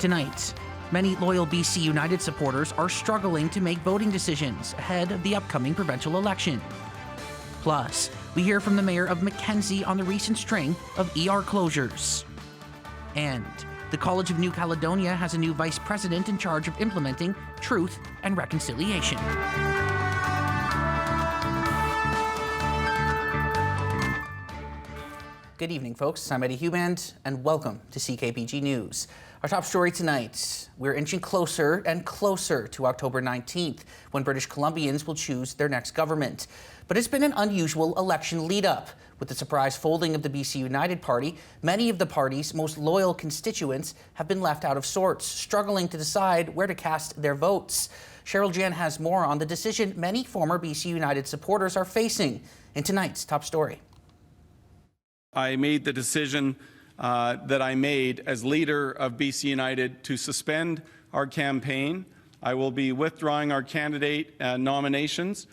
tonight. Many loyal BC United supporters are struggling to make voting decisions ahead of the upcoming provincial election. Plus, we hear from the Mayor of Mackenzie on the recent string of ER closures. And the College of New Caledonia has a new vice president in charge of implementing truth and reconciliation. Good evening, folks. I'm Eddie Huband, and welcome to CKPG News. Our top story tonight, we're inching closer and closer to October 19th, when British Columbians will choose their next government. But it's been an unusual election lead-up. With the surprise folding of the BC United Party, many of the party's most loyal constituents have been left out of sorts, struggling to decide where to cast their votes. Cheryl Jan has more on the decision many former BC United supporters are facing in tonight's top story. I made the decision that I made as leader of BC United to suspend our campaign. I will be withdrawing our candidate nominations.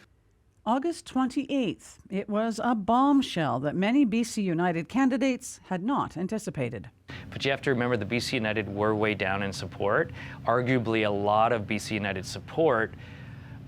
August 28th. It was a bombshell that many BC United candidates had not anticipated. But you have to remember the BC United were way down in support. Arguably, a lot of BC United support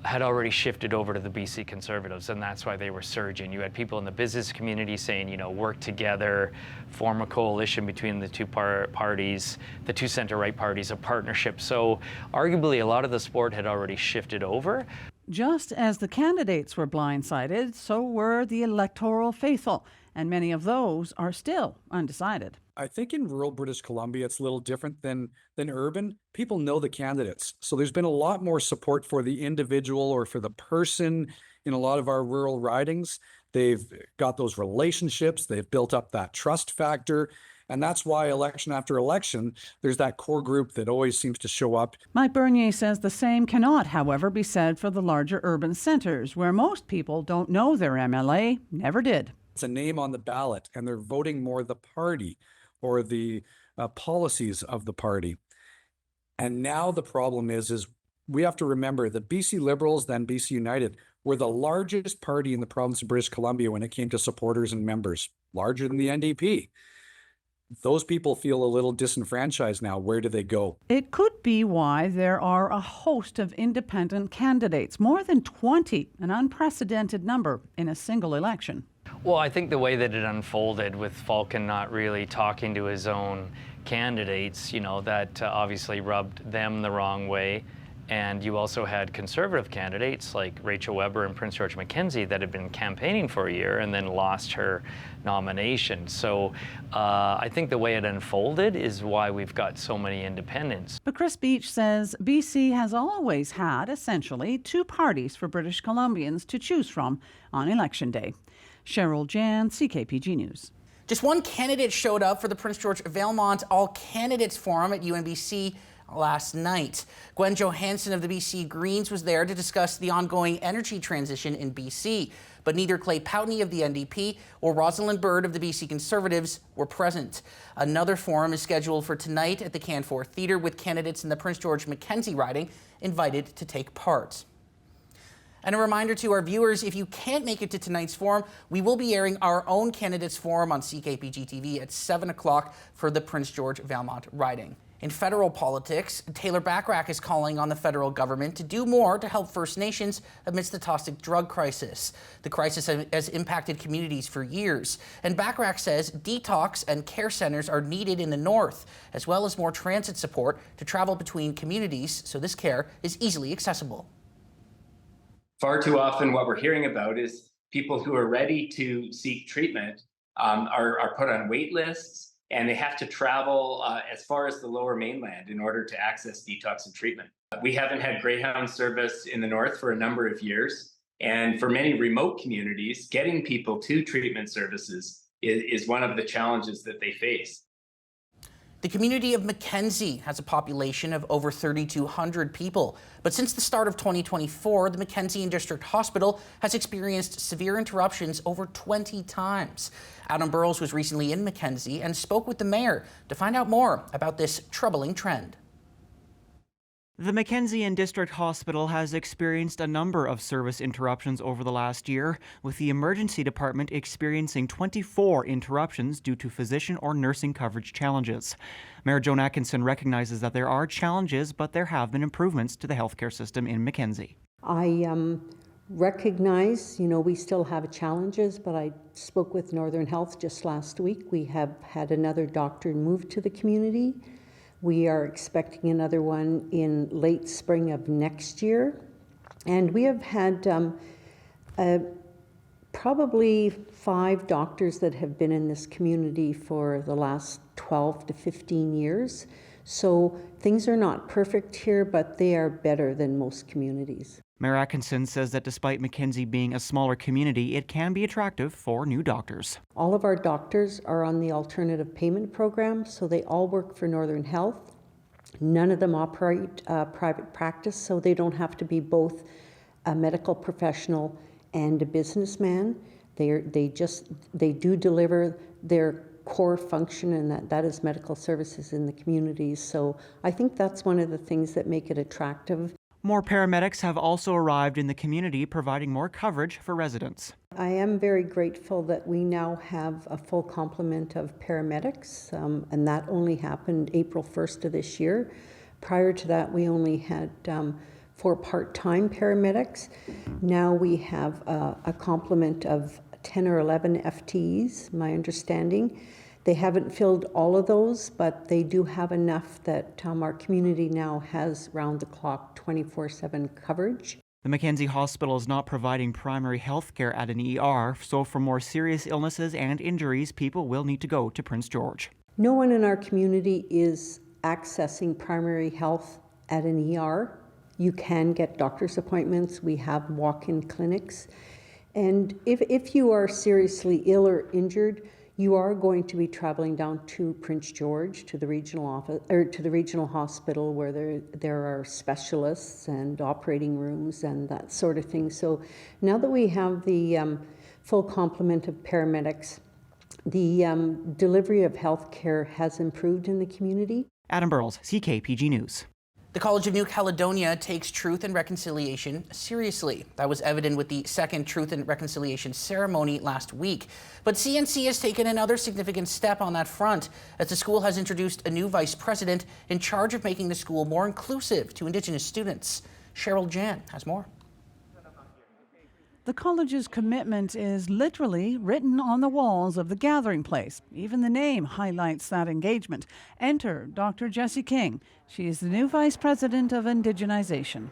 had already shifted over to the BC Conservatives, and that's why they were surging. You had people in the business community saying, you know, work together, form a coalition between the two parties, the two center-right parties, a partnership. So arguably, a lot of the support had already shifted over. Just as the candidates were blindsided, so were the electoral faithful, and many of those are still undecided. I think in rural British Columbia, it's a little different than urban. People know the candidates. So there's been a lot more support for the individual or for the person in a lot of our rural ridings. They've got those relationships. They've built up that trust factor. And that's why election after election, there's that core group that always seems to show up. Mike Bernier says the same cannot, however, be said for the larger urban centers, where most people don't know their MLA, never did. It's a name on the ballot, and they're voting more the party or the policies of the party. And now the problem is we have to remember that BC Liberals, then BC United, were the largest party in the province of British Columbia when it came to supporters and members, larger than the NDP. Those people feel a little disenfranchised now. Where do they go? It could be why there are a host of independent candidates, more than 20, an unprecedented number in a single election. Well, I think the way that it unfolded with Falcon not really talking to his own candidates, you know, that obviously rubbed them the wrong way. And you also had conservative candidates like Rachel Weber and Prince George Mackenzie that had been campaigning for a year and then lost her nomination. So I think the way it unfolded is why we've got so many independents. But Chris Beach says BC has always had essentially two parties for British Columbians to choose from on Election Day. Cheryl Jan, CKPG News. Just one candidate showed up for the Prince George Valemount All Candidates Forum at UNBC last night. Gwen Johansson of the BC Greens was there to discuss the ongoing energy transition in BC, but neither Clay Poutney of the NDP or Rosalind Bird of the BC Conservatives were present. Another forum is scheduled for tonight at the Canfor Theatre, with candidates in the Prince George Mackenzie riding invited to take part. And a reminder to our viewers, if you can't make it to tonight's forum, we will be airing our own candidates forum on CKPG TV at 7 o'clock for the Prince George Valemount riding. In federal politics, Taylor Bachrach is calling on the federal government to do more to help First Nations amidst the toxic drug crisis. The crisis has impacted communities for years, and Bachrach says detox and care centers are needed in the north, as well as more transit support to travel between communities so this care is easily accessible. Far too often what we're hearing about is people who are ready to seek treatment are put on wait lists, and they have to travel as far as the Lower Mainland in order to access detox and treatment. We haven't had Greyhound service in the north for a number of years, and for many remote communities, getting people to treatment services is one of the challenges that they face. The community of Mackenzie has a population of over 3,200 people. But since the start of 2024, the Mackenzie District Hospital has experienced severe interruptions over 20 times. Adam Burrows was recently in Mackenzie and spoke with the mayor to find out more about this troubling trend. The Mackenzie and District Hospital has experienced a number of service interruptions over the last year, with the emergency department experiencing 24 interruptions due to physician or nursing coverage challenges. Mayor Joan Atkinson recognizes that there are challenges, but there have been improvements to the healthcare system in Mackenzie. I recognize, we still have challenges, but I spoke with Northern Health just last week. We have had another doctor move to the community. We are expecting another one in late spring of next year. And we have had probably 5 doctors that have been in this community for the last 12 to 15 years. So things are not perfect here, but they are better than most communities. Mayor Atkinson says that despite Mackenzie being a smaller community, it can be attractive for new doctors. All of our doctors are on the alternative payment program, so they all work for Northern Health. None of them operate private practice, so they don't have to be both a medical professional and a businessman. They do deliver their core function, and that is medical services in the communities. So I think that's one of the things that make it attractive. More paramedics have also arrived in the community, providing more coverage for residents. I am very grateful that we now have a full complement of paramedics, and that only happened April 1st of this year. Prior to that, we only had 4 part-time paramedics. Now we have a complement of 10 or 11 FTEs, my understanding. They haven't filled all of those, but they do have enough that our community now has round-the-clock 24/7 coverage. The Mackenzie Hospital is not providing primary health care at an ER, so for more serious illnesses and injuries, people will need to go to Prince George. No one in our community is accessing primary health at an ER. You can get doctor's appointments. We have walk-in clinics. And if you are seriously ill or injured, you are going to be traveling down to Prince George, to the regional office, or to the regional hospital, where there are specialists and operating rooms and that sort of thing. So now that we have the full complement of paramedics, the delivery of health care has improved in the community. Adam Burles, CKPG News. The College of New Caledonia takes truth and reconciliation seriously. That was evident with the second Truth and Reconciliation ceremony last week. But CNC has taken another significant step on that front, as the school has introduced a new vice president in charge of making the school more inclusive to Indigenous students. Cheryl Jan has more. The college's commitment is literally written on the walls of the gathering place. Even the name highlights that engagement. Enter Dr. Jessie King. She is the new Vice President of Indigenization.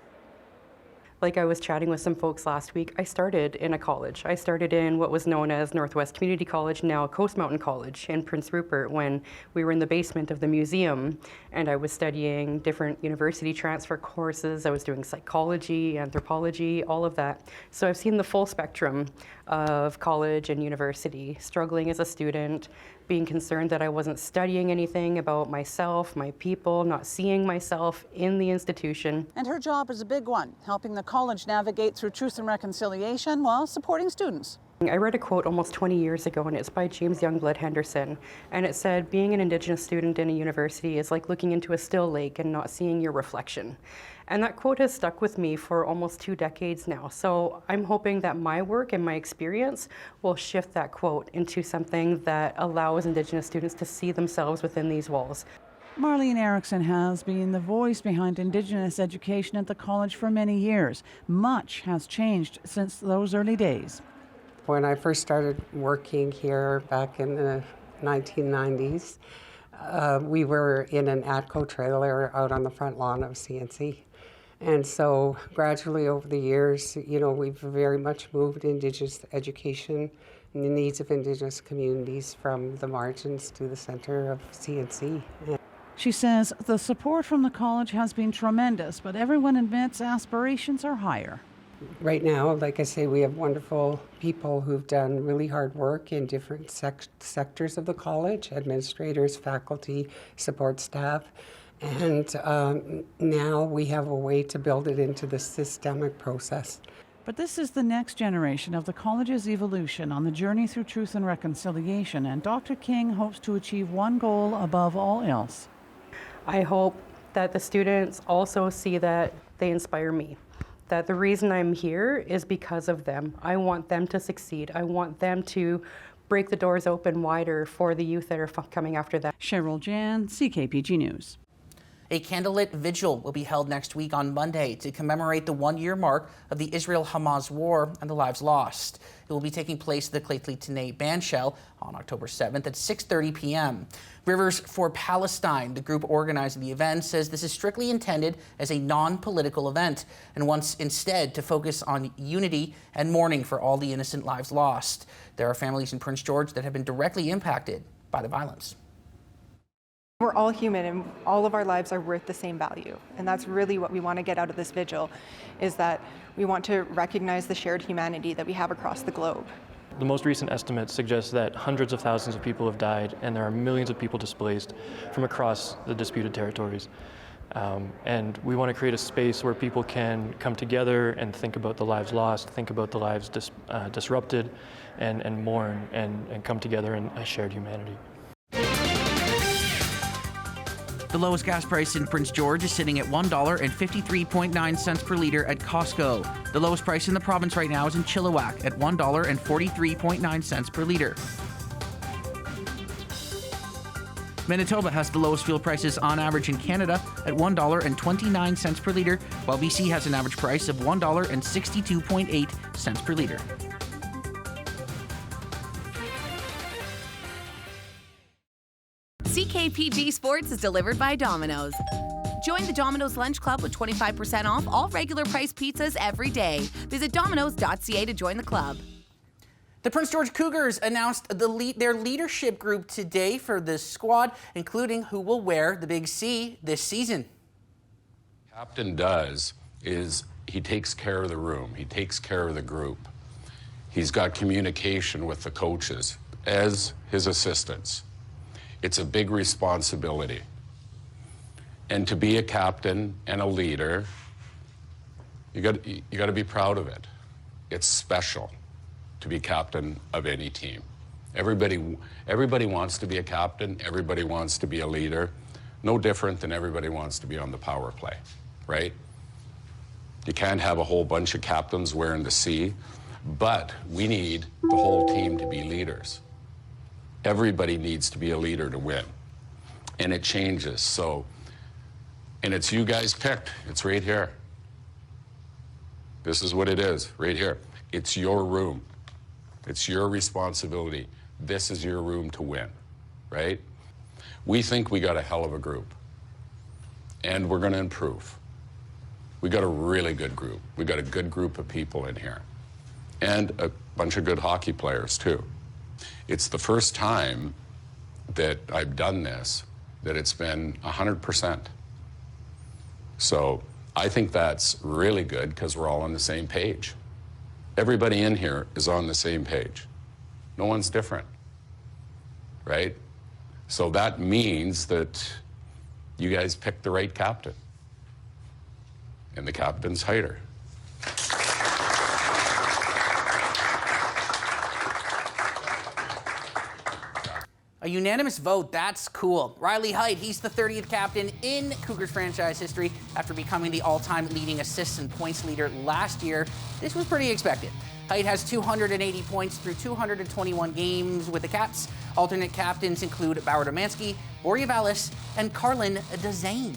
Like I was chatting with some folks last week, I started in a college. I started in what was known as Northwest Community College, now Coast Mountain College in Prince Rupert, when we were in the basement of the museum, and I was studying different university transfer courses. I was doing psychology, anthropology, all of that. So I've seen the full spectrum of college and university, struggling as a student, being concerned that I wasn't studying anything about myself, my people, not seeing myself in the institution. And her job is a big one, helping the college navigate through truth and reconciliation while supporting students. I read a quote almost 20 years ago, and it's by James Youngblood Henderson, and it said, being an Indigenous student in a university is like looking into a still lake and not seeing your reflection. And that quote has stuck with me for almost 2 decades now. So I'm hoping that my work and my experience will shift that quote into something that allows Indigenous students to see themselves within these walls. Marlene Erickson has been the voice behind Indigenous education at the college for many years. Much has changed since those early days. When I first started working here back in the 1990s, we were in an ATCO trailer out on the front lawn of CNC. And so gradually over the years, we've very much moved Indigenous education and the needs of Indigenous communities from the margins to the center of CNC. She says the support from the college has been tremendous, but everyone admits aspirations are higher. Right now, like I say, we have wonderful people who've done really hard work in different sectors of the college, administrators, faculty, support staff. And now we have a way to build it into the systemic process. But this is the next generation of the college's evolution on the journey through truth and reconciliation, and Dr. King hopes to achieve one goal above all else. I hope that the students also see that they inspire me. That the reason I'm here is because of them. I want them to succeed. I want them to break the doors open wider for the youth that are coming after them. Cheryl Jan, CKPG News. A candlelit vigil will be held next week on Monday to commemorate the one-year mark of the Israel-Hamas war and the lives lost. It will be taking place at the Claytley Tanay Bandshell on October 7th at 6:30 p.m. Rivers for Palestine, the group organizing the event, says this is strictly intended as a non-political event and wants instead to focus on unity and mourning for all the innocent lives lost. There are families in Prince George that have been directly impacted by the violence. We're all human and all of our lives are worth the same value. And that's really what we want to get out of this vigil, is that we want to recognize the shared humanity that we have across the globe. The most recent estimates suggest that hundreds of thousands of people have died and there are millions of people displaced from across the disputed territories. And we want to create a space where people can come together and think about the lives lost, think about the lives disrupted, and mourn and come together in a shared humanity. The lowest gas price in Prince George is sitting at $1.53.9 per litre at Costco. The lowest price in the province right now is in Chilliwack at $1.43.9 per litre. Manitoba has the lowest fuel prices on average in Canada at $1.29 per litre, while BC has an average price of $1.62.8 per litre. CKPG Sports is delivered by Domino's. Join the Domino's Lunch Club with 25% off all regular price pizzas every day. Visit domino's.ca to join the club. The Prince George Cougars announced their leadership group today for the squad, including who will wear the Big C this season. Captain does is he takes care of the room. He takes care of the group. He's got communication with the coaches as his assistants. It's a big responsibility. And to be a captain and a leader, you got to be proud of it. It's special to be captain of any team. Everybody wants to be a captain. Everybody wants to be a leader. No different than everybody wants to be on the power play, right? You can't have a whole bunch of captains wearing the C, but we need the whole team to be leaders. Everybody needs to be a leader to win. And it changes, so, and it's you guys picked. It's right here. This is what it is, right here. It's your room. It's your responsibility. This is your room to win, right? We think we got a hell of a group, and we're gonna improve. We got a really good group. We got a good group of people in here, and a bunch of good hockey players too. It's the first time that I've done this that it's been 100%. So I think that's really good because we're all on the same page. Everybody in here is on the same page. No one's different, right? So that means that you guys picked the right captain. And the captain's Heider. A unanimous vote, that's cool. Riley Heidt, he's the 30th captain in Cougars franchise history after becoming the all-time leading assists and points leader last year. This was pretty expected. Heidt has 280 points through 221 games with the Cats. Alternate captains include Bauer Domanski, Borja Vallis, and Carlin Dezane.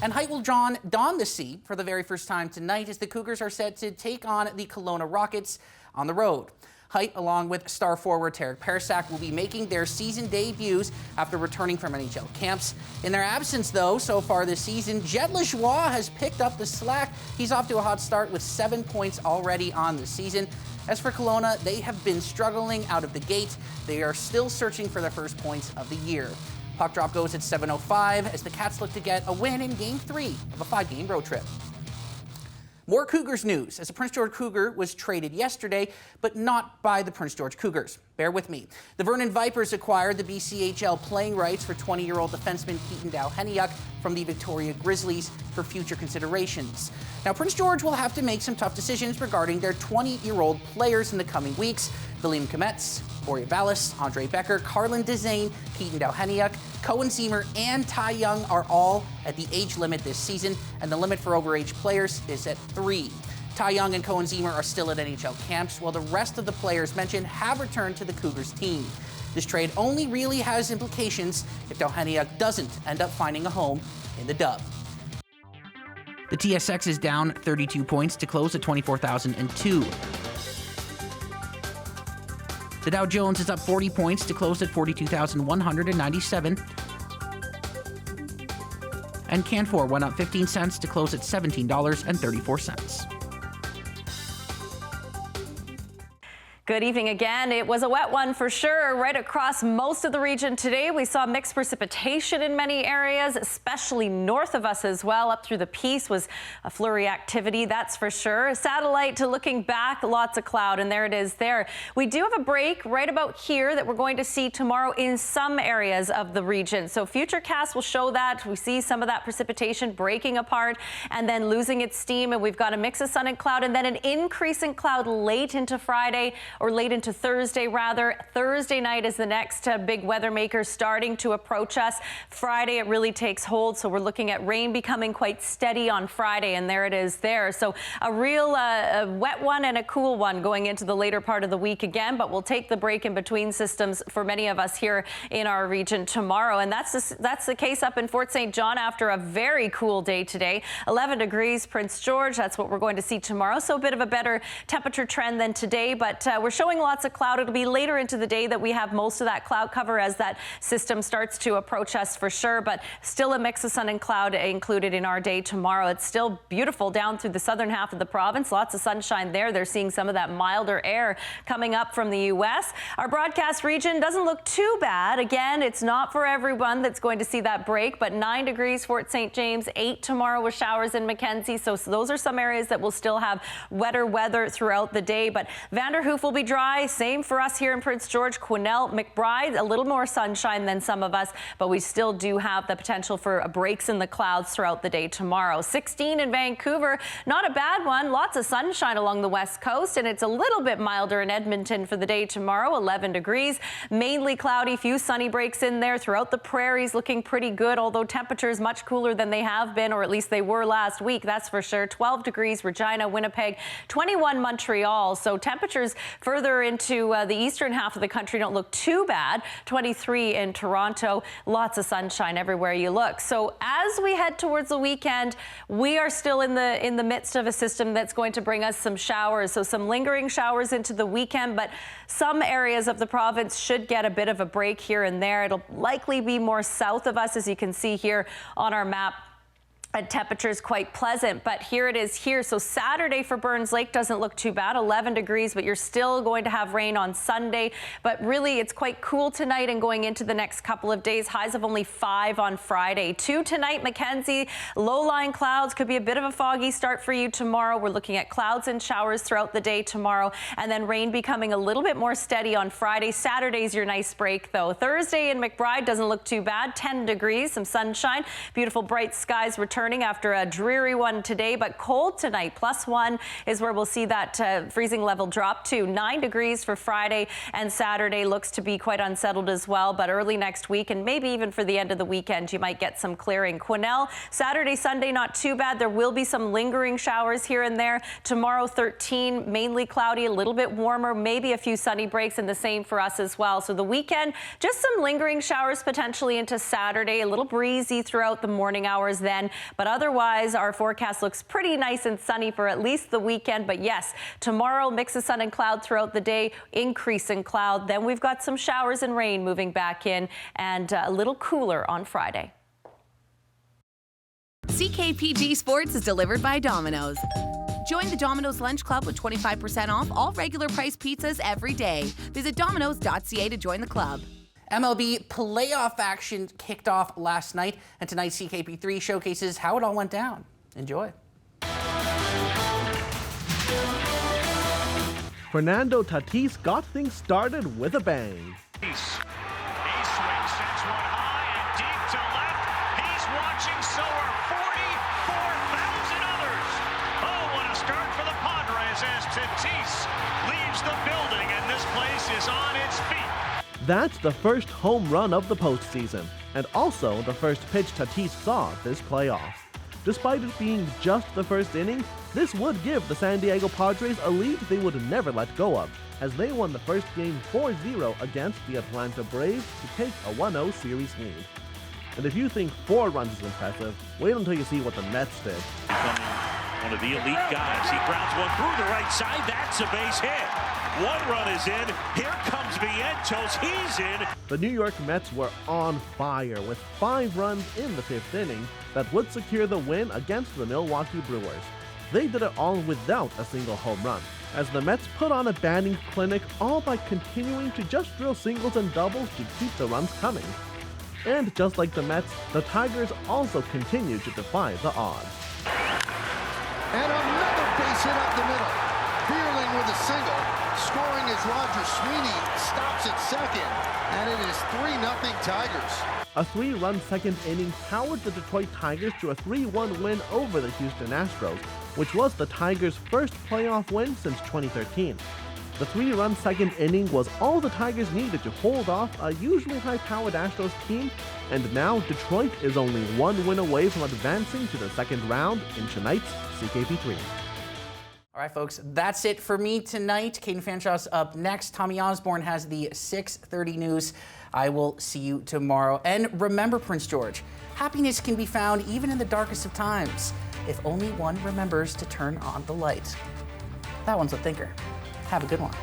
And Heidt will don the C for the very first time tonight as the Cougars are set to take on the Kelowna Rockets on the road. Heidt, along with star forward Tarek Parasak, will be making their season debuts after returning from NHL camps. In their absence, though, so far this season, Jet Lajoie has picked up the slack. He's off to a hot start with 7 points already on the season. As for Kelowna, they have been struggling out of the gate. They are still searching for their first points of the year. Puck drop goes at 7:05 as the Cats look to get a win in Game 3 of a 5-game road trip. More Cougars news, as a Prince George Cougar was traded yesterday, but not by the Prince George Cougars. Bear with me. The Vernon Vipers acquired the BCHL playing rights for 20-year-old defenseman Keaton Dowheniuk from the Victoria Grizzlies for future considerations. Now, Prince George will have to make some tough decisions regarding their 20-year-old players in the coming weeks. William Kometz, Boria Vallis, Andre Becker, Carlin Dezane, Keaton Dauheniuk, Cohen Seymour, and Ty Young are all at the age limit this season, and the limit for overage players is at 3. Ty Young and Cohen Seymour are still at NHL camps, while the rest of the players mentioned have returned to the Cougars team. This trade only really has implications if Dauheniuk doesn't end up finding a home in the Dub. The TSX is down 32 points to close at 24,002. The Dow Jones is up 40 points to close at 42,197. And Canfor went up 15 cents to close at $17.34. Good evening again. It was a wet one for sure right across most of the region today. We saw mixed precipitation in many areas, especially north of us as well. Up through the Peace was a flurry activity, that's for sure. Satellite to looking back, lots of cloud, and there it is there. We do have a break right about here that we're going to see tomorrow in some areas of the region. So futurecasts will show that. We see some of that precipitation breaking apart and then losing its steam, and we've got a mix of sun and cloud and then an increase in cloud late into Friday, or late into Thursday rather. Thursday night is the next big weather maker starting to approach us. Friday it really takes hold, so we're looking at rain becoming quite steady on Friday, and there it is there. So a real wet one and a cool one going into the later part of the week again, but we'll take the break in between systems for many of us here in our region tomorrow. And that's the case up in Fort St. John after a very cool day today. 11 degrees Prince George, that's what we're going to see tomorrow. So a bit of a better temperature trend than today, but we're showing lots of cloud. It'll be later into the day that we have most of that cloud cover as that system starts to approach us for sure, but still a mix of sun and cloud included in our day tomorrow. It's still beautiful down through the southern half of the province. Lots of sunshine there. They're seeing some of that milder air coming up from the U.S. Our broadcast region doesn't look too bad. Again, it's not for everyone that's going to see that break, but 9 degrees Fort St. James, 8 tomorrow with showers in Mackenzie. So those are some areas that will still have wetter weather throughout the day, but Vanderhoof will be dry. Same for us here in Prince George. Quesnel, McBride, a little more sunshine than some of us, but we still do have the potential for breaks in the clouds throughout the day tomorrow. 16 in Vancouver, not a bad one. Lots of sunshine along the west coast, and it's a little bit milder in Edmonton for the day tomorrow. 11 degrees, mainly cloudy, few sunny breaks in there. Throughout the prairies looking pretty good, although temperatures much cooler than they have been, or at least they were last week, that's for sure. 12 degrees Regina, Winnipeg, 21 Montreal. So temperatures further into the eastern half of the country don't look too bad. 23 in Toronto, lots of sunshine everywhere you look. So as we head towards the weekend, we are still in the midst of a system that's going to bring us some showers. So some lingering showers into the weekend, but some areas of the province should get a bit of a break here and there. It'll likely be more south of us, as you can see here on our map. Temperatures quite pleasant, but here it is here. So Saturday for Burns Lake doesn't look too bad, 11 degrees, but you're still going to have rain on Sunday. But really, it's quite cool tonight and going into the next couple of days. Highs of only 5 on Friday. 2 tonight, Mackenzie. Low-lying clouds, could be a bit of a foggy start for you tomorrow. We're looking at clouds and showers throughout the day tomorrow, and then rain becoming a little bit more steady on Friday. Saturday's your nice break, though. Thursday in McBride doesn't look too bad, 10 degrees, some sunshine, beautiful bright skies returning after a dreary one today, but cold tonight. +1 is where we'll see that freezing level drop to. 9 degrees for Friday, and Saturday looks to be quite unsettled as well, but early next week and maybe even for the end of the weekend you might get some clearing. Quesnel, Saturday, Sunday not too bad. There will be some lingering showers here and there. Tomorrow 13, mainly cloudy, a little bit warmer, maybe a few sunny breaks, and the same for us as well. So the weekend, just some lingering showers potentially into Saturday, a little breezy throughout the morning hours then. But otherwise, our forecast looks pretty nice and sunny for at least the weekend. But yes, tomorrow, mix of sun and cloud throughout the day, increase in cloud. Then we've got some showers and rain moving back in, and a little cooler on Friday. CKPG Sports is delivered by Domino's. Join the Domino's Lunch Club with 25% off all regular price pizzas every day. Visit domino's.ca to join the club. MLB playoff action kicked off last night, and tonight CKP3 showcases how it all went down. Enjoy. Fernando Tatis got things started with a bang. He swings, sends one high and deep to left. He's watching, so are 44,000 others. Oh, what a start for the Padres as Tatis leaves the building, and this place is on its feet. That's the first home run of the postseason, and also the first pitch Tatis saw this playoff. Despite it being just the first inning, this would give the San Diego Padres a lead they would never let go of, as they won the first game 4-0 against the Atlanta Braves to take a 1-0 series lead. And if you think 4 runs is impressive, wait until you see what the Mets did. Becoming one of the elite guys. He grounds one through the right side. That's a base hit. 1 run is in. Here comes Vientos. He's in. The New York Mets were on fire with 5 runs in the 5th inning that would secure the win against the Milwaukee Brewers. They did it all without a single home run, as the Mets put on a batting clinic all by continuing to just drill singles and doubles to keep the runs coming. And just like the Mets, the Tigers also continued to defy the odds. And another base hit up the middle. Bierling with a single. Scoring as Roger Sweeney stops at second. And it is 3-0 Tigers. A 3-run second inning powered the Detroit Tigers to a 3-1 win over the Houston Astros, which was the Tigers' first playoff win since 2013. The 3-run second inning was all the Tigers needed to hold off a usually high-powered Astros team, and now Detroit is only 1 win away from advancing to the second round in tonight's CKP3. All right, folks, that's it for me tonight. Caden Fanshaw's up next. Tommy Osborne has the 6:30 news. I will see you tomorrow. And remember, Prince George, happiness can be found even in the darkest of times, if only one remembers to turn on the light. That one's a thinker. Have a good one.